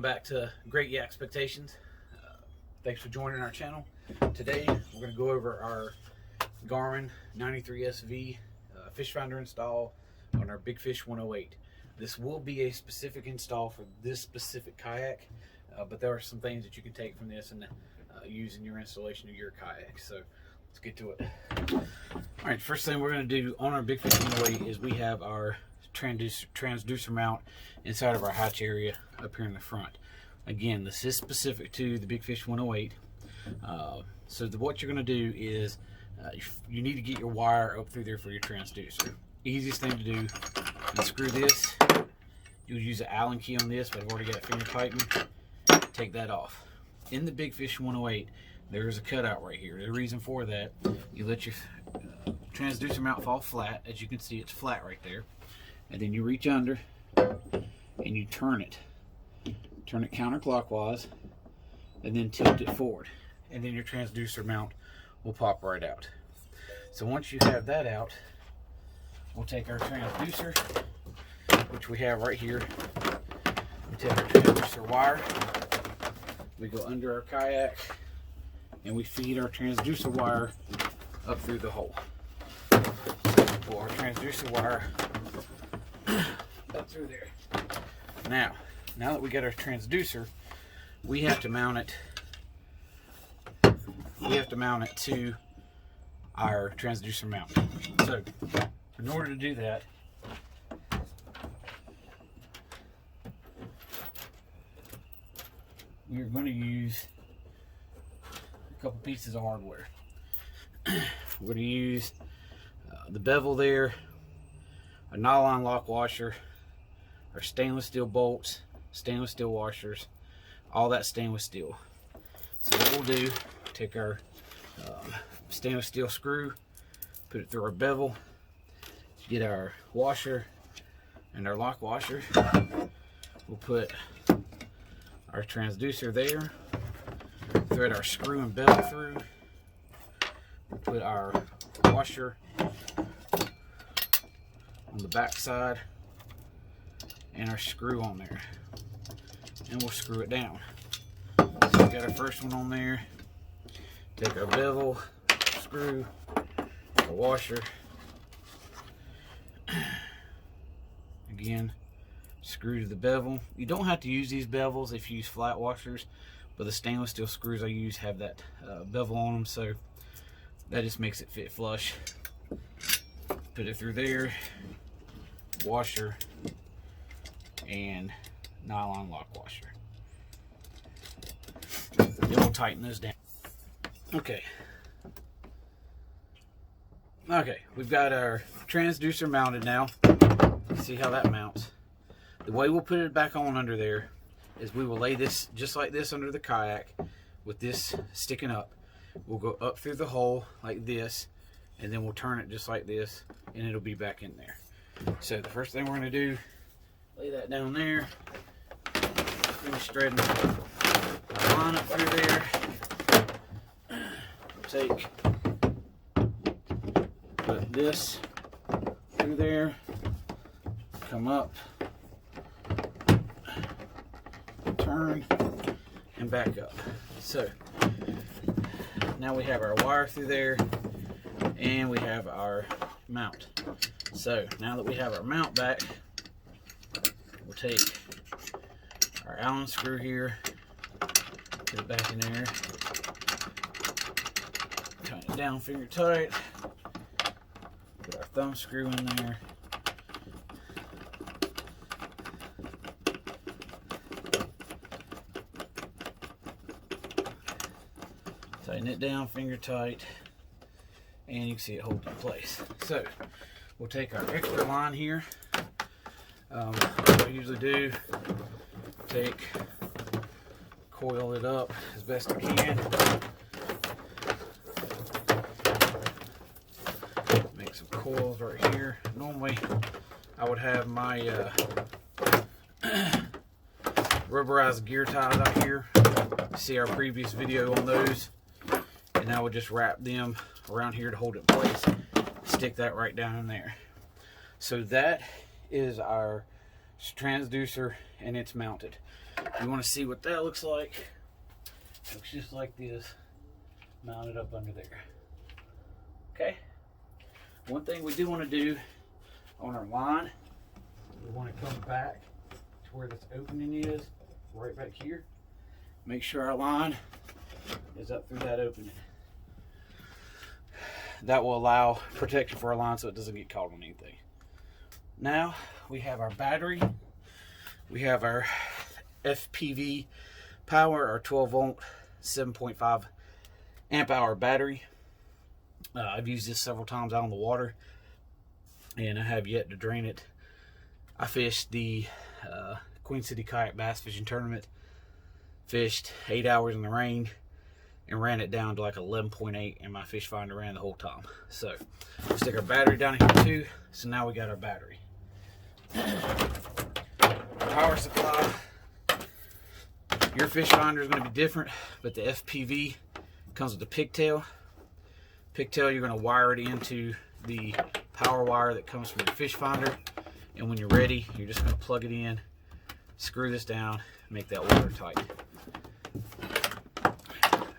back to Great Yakspectations. Thanks for joining our channel. Today we're going to go over our Garmin 93SV Fishfinder install on our Big Fish 108. This will be a specific install for this specific kayak, but there are some things that you can take from this and use in your installation of your kayak. So let's get to it. Alright, first thing we're going to do on our Big Fish 108 is we have our transducer mount inside of our hatch area up here in the front. Again, this is specific to the Big Fish 108. So what you're going to do is you need to get your wire up through there for your transducer. Easiest thing to do, unscrew this. You'll use an Allen key on this, but I've already got finger tightening. Take that off. In the Big Fish 108, there's a cutout right here. The reason for that, you let your transducer mount fall flat. As you can see, it's flat right there. And then you reach under and you turn it counterclockwise and then tilt it forward, and then your transducer mount will pop right out. So once you have that out, we'll take our transducer, which we have right here. We take our transducer wire, we go under our kayak, and we feed our transducer wire up through the hole. So pull our transducer wire up through there. Now that we got our transducer, we have to mount it. To our transducer mount. So in order to do that, we're going to use a couple pieces of hardware. We're going to use the bevel there, a nylon lock washer, our stainless steel bolts, stainless steel washers, all that stainless steel. So what we'll do, take our stainless steel screw, put it through our bevel, get our washer and our lock washer. We'll put our transducer there, thread our screw and bevel through, we'll put our washer on the back side and our screw on there, and we'll screw it down. So we got our first one on there. Take our bevel, screw, our washer, again screw to the bevel. You don't have to use these bevels if you use flat washers, but the stainless steel screws I use have that bevel on them, so that just makes it fit flush. Put it through there, washer and nylon lock washer. Then we'll tighten those down. Okay, we've got our transducer mounted now. See how that mounts. The way we'll put it back on under there is we will lay this just like this under the kayak with this sticking up. We'll go up through the hole like this, and then we'll turn it just like this, and it'll be back in there. So the first thing we're going to do, lay that down there, finish threading our line up through there. Put this through there, come up, turn, and back up. So now we have our wire through there, and we have our mount. So now that we have our mount back, we'll take our Allen screw here, put it back in there, tighten it down finger tight, put our thumb screw in there, tighten it down finger tight, and you can see it hold in place. So we'll take our extra line here. What I usually do, coil it up as best I can. Make some coils right here. Normally I would have my rubberized gear ties out here. See our previous video on those. And I would just wrap them around here to hold it in place. Stick that right down in there. So that is our transducer, and it's mounted. You want to see what that looks like? It looks just like this, mounted up under there. Okay. One thing we do want to do on our line, we want to come back to where this opening is, right back here. Make sure our line is up through that opening. That will allow protection for our line so it doesn't get caught on anything. Now we have our battery. We have our FPV-Power, our 12 volt, 7.5 amp hour battery. I've used this several times out on the water, and I have yet to drain it. I fished the Queen City Kayak Bass Fishing Tournament, fished 8 hours in the rain, and ran it down to like 11.8, and my Fishfinder ran the whole time. So let's stick our battery down here too. So now we got our battery. Power supply. Your Fishfinder is going to be different, but the FPV comes with a pigtail. Pigtail, you're going to wire it into the power wire that comes from your Fishfinder, and when you're ready, you're just going to plug it in, screw this down, make that watertight.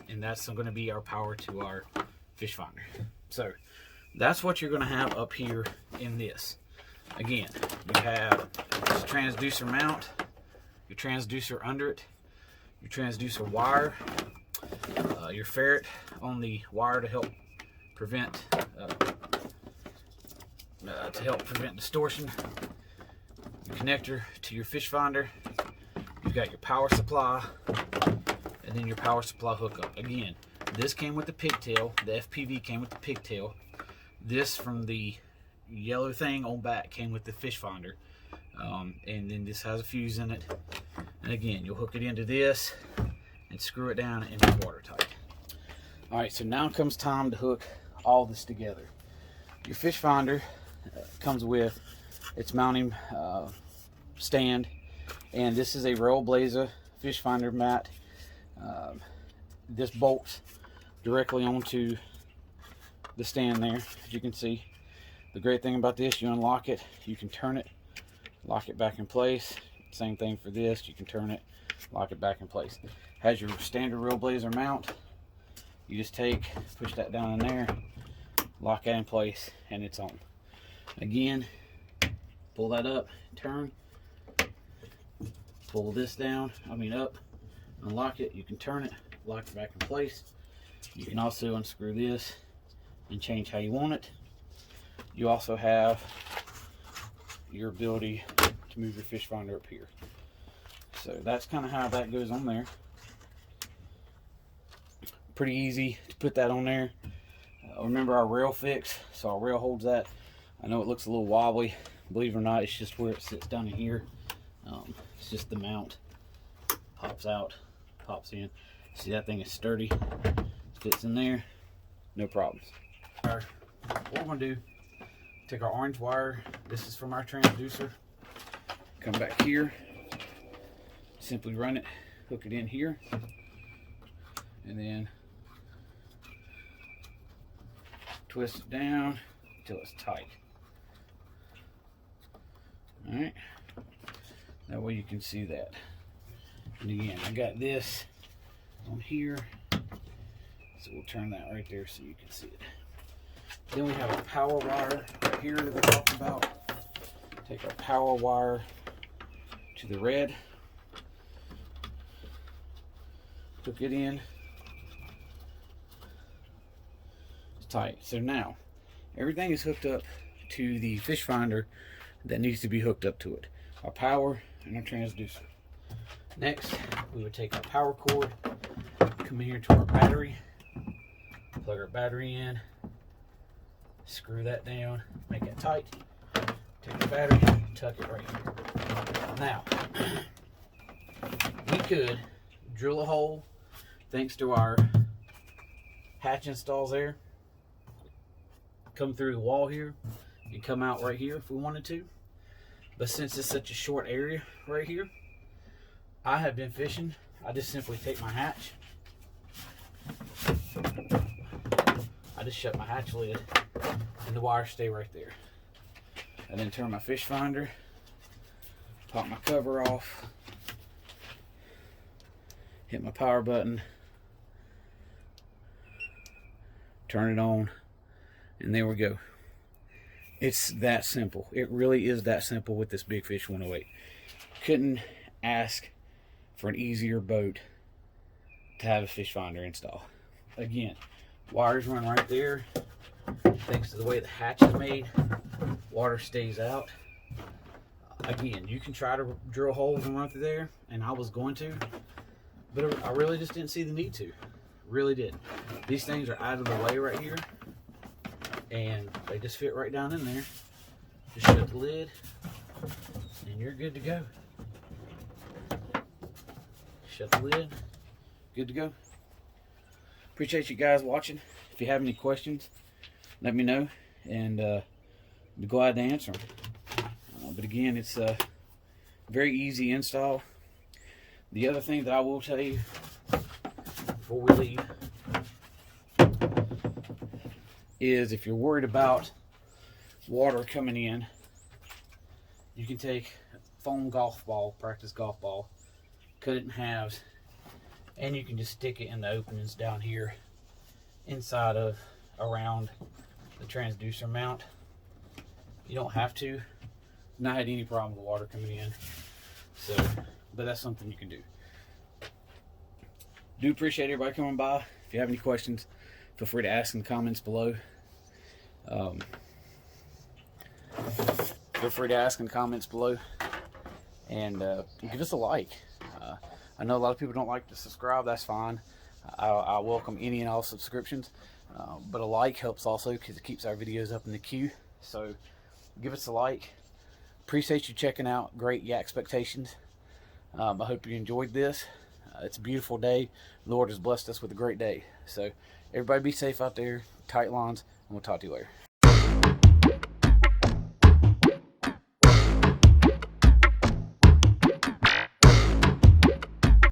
And that's going to be our power to our Fishfinder. So that's what you're going to have up here in this. Again, you have this transducer mount, your transducer under it, your transducer wire, your ferret on the wire to help prevent distortion, your connector to your Fishfinder. You've got your power supply, and then your power supply hookup. Again, this came with the pigtail. The FPV came with the pigtail. This from the yellow thing on back came with the Fishfinder. And then this has a fuse in it. And again, you'll hook it into this and screw it down, and it's watertight. Alright, so now comes time to hook all this together. Your Fishfinder comes with its mounting stand, and this is a RAILBLAZA Fishfinder mat. This bolts directly onto the stand there, as you can see. The great thing about this, you unlock it, you can turn it, lock it back in place. Same thing for this, you can turn it, lock it back in place. Has your standard RAILBLAZA mount. You just push that down in there, lock that in place, and it's on. Again, pull that up, turn, pull this down, up, unlock it, you can turn it, lock it back in place. You can also unscrew this and change how you want it. You also have your ability to move your Fishfinder up here. So that's kind of how that goes on there. Pretty easy to put that on there. Remember our rail fix, so our rail holds that. I know it looks a little wobbly. Believe it or not, it's just where it sits down in here. It's just the mount. Pops out, pops in. See, that thing is sturdy. Fits in there, no problems. What we're going to do, take our orange wire. This is from our transducer. Come back here. Simply run it, hook it in here, and then twist it down until it's tight. Alright, that way you can see that. And again, I got this on here, so we'll turn that right there so you can see it. Then we have a power wire right here that we talked about. Take our power wire to the red, hook it in. It's tight. So now everything is hooked up to the Fishfinder that needs to be hooked up to it. Our power and our transducer. Next, we would take our power cord, come in here to our battery, plug our battery in, screw that down, make it tight. Take the battery, tuck it right here. Now, we could drill a hole thanks to our hatch installs there, come through the wall here and come out right here if we wanted to. But since it's such a short area right here, I have been fishing. I just simply take my hatch. I just shut my hatch lid and the wires stay right there. I then turn my Fishfinder, pop my cover off, hit my power button, turn it on, and there we go. It's that simple. It really is that simple with this Big Fish 108. Couldn't ask for an easier boat to have a Fishfinder install. Again, wires run right there. Thanks to the way the hatch is made, water stays out. Again, you can try to drill holes and run through there, and I was going to, but I really just didn't see the need to. Really didn't. These things are out of the way right here, and they just fit right down in there. Just shut the lid, and you're good to go. Shut the lid, good to go. Appreciate you guys watching. If you have any questions, let me know, and be glad to answer them. But again, it's a very easy install. The other thing that I will tell you before we leave is, if you're worried about water coming in, you can take a foam golf ball, practice golf ball, cut it in halves, and you can just stick it in the openings down here inside of around the transducer mount. You don't have to. Not had any problem with water coming in, so, but that's something you can do. Do appreciate everybody coming by. If you have any questions, feel free to ask in the comments below. Feel free to ask in the comments below, and give us a like. I know a lot of people don't like to subscribe. That's fine. I welcome any and all subscriptions, but a like helps also, because it keeps our videos up in the queue. So give us a like. Appreciate you checking out Great Yakspectations. I hope you enjoyed this. It's a beautiful day. The Lord has blessed us with a great day. So everybody be safe out there. Tight lines, and we'll talk to you later.